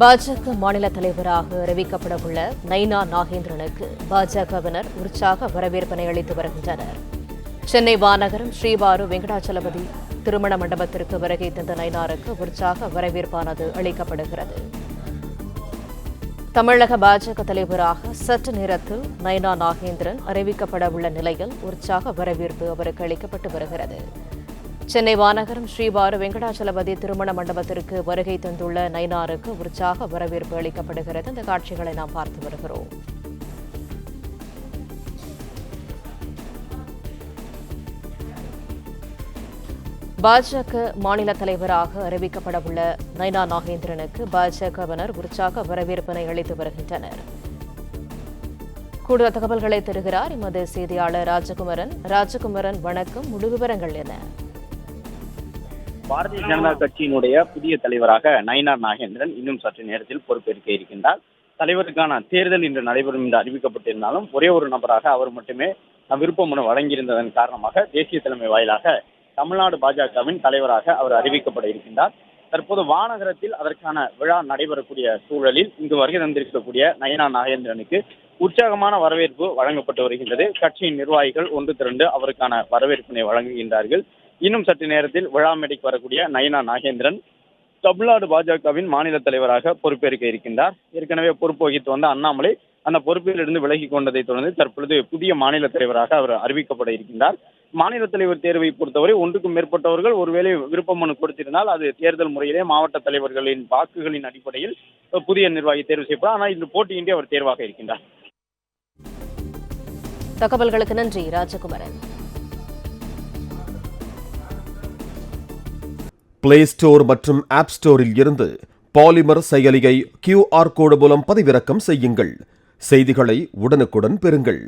பாஜக மாநில தலைவராக அறிவிக்கப்படவுள்ள நைனா நாகேந்திரனுக்கு பாஜகவினர் உற்சாக வரவேற்பினை அளித்து வருகின்றனர். சென்னை வானகரம் ஸ்ரீவாரு வெங்கடாச்சலபதி திருமண மண்டபத்திற்கு வருகை தந்த நைனாருக்கு உற்சாக வரவேற்பானது அளிக்கப்படுகிறது. தமிழக பாஜக தலைவராக சற்று நேரத்தில் நைனா நாகேந்திரன் அறிவிக்கப்படவுள்ள நிலையில் உற்சாக வரவேற்பு அவருக்கு அளிக்கப்பட்டு வருகிறது. சென்னை வானகரம் ஸ்ரீவாரு வெங்கடாச்சலபதி திருமண மண்டபத்திற்கு வருகை தந்துள்ள நைனாருக்கு உற்சாக வரவேற்பு அளிக்கப்படுகிறது. இந்த காட்சிகளை நாம் பார்த்து வருகிறோம். பாஜக மாநில தலைவராக அறிவிக்கப்படவுள்ள நைனா நாகேந்திரனுக்கு பாஜகவினர் உற்சாக வரவேற்பினை அளித்து வருகின்றனர். கூடுதல் தகவல்களை தருகிறார் எமது செய்தியாளர் ராஜகுமரன். ராஜகுமரன், வணக்கம். முழு விவரங்கள் என்ன? பாரதிய ஜனதா கட்சியினுடைய புதிய தலைவராக நைனா நாகேந்திரன் இன்னும் சற்று நேரத்தில் பொறுப்பேற்க இருக்கின்றார். தலைவருக்கான தேர்தல் இன்று நடைபெறும் என்று அறிவிக்கப்பட்டிருந்தாலும் ஒரே ஒரு நபராக அவர் மட்டுமே விருப்ப மனு வழங்கியிருந்ததன் காரணமாக தேசிய தலைமை வாயிலாக தமிழ்நாடு பாஜகவின் தலைவராக அவர் அறிவிக்கப்பட இருக்கின்றார். தற்போது வானகரத்தில் அதற்கான விழா நடைபெறக்கூடிய சூழலில் இங்கு வருகை தந்திருக்கக்கூடிய நைனா நாகேந்திரனுக்கு உற்சாகமான வரவேற்பு வழங்கப்பட்டு வருகின்றது. கட்சியின் நிர்வாகிகள் ஒன்று திரண்டு அவருக்கான வரவேற்பினை வழங்குகின்றார்கள். இன்னும் சற்று நேரத்தில் விழா மேடைக்கு வரக்கூடிய நைனா நாகேந்திரன் தமிழ்நாடு பாஜகவின் மாநில தலைவராக பொறுப்பேற்க இருக்கின்றார். ஏற்கனவே பொறுப்பு வகித்து வந்த அண்ணாமலை அந்த பொறுப்பில் இருந்து விலகி கொண்டதை தொடர்ந்து தற்பொழுது புதிய மாநில தலைவராக அவர் அறிவிக்கப்பட இருக்கின்றார். மாநில தலைவர் தேர்வை பொறுத்தவரை ஒன்றுக்கும் மேற்பட்டவர்கள் ஒருவேளை விருப்ப மனு கொடுத்திருந்தால் அது தேர்தல் முறையிலே மாவட்ட தலைவர்களின் வாக்குகளின் அடிப்படையில் புதிய நிர்வாகி தேர்வு செய்யப்படும். ஆனால் இன்று போட்டியின்றி அவர் தேர்வாக இருக்கின்றார். தகவல்களுக்கு நன்றி ராஜகுமரன். பிளே ஸ்டோர் மற்றும் ஆப் ஸ்டோரில் இருந்து பாலிமர் செயலியை QR கோடு மூலம் பதிவிறக்கம் செய்யுங்கள். செய்திகளை உடனுக்குடன் பெறுங்கள்.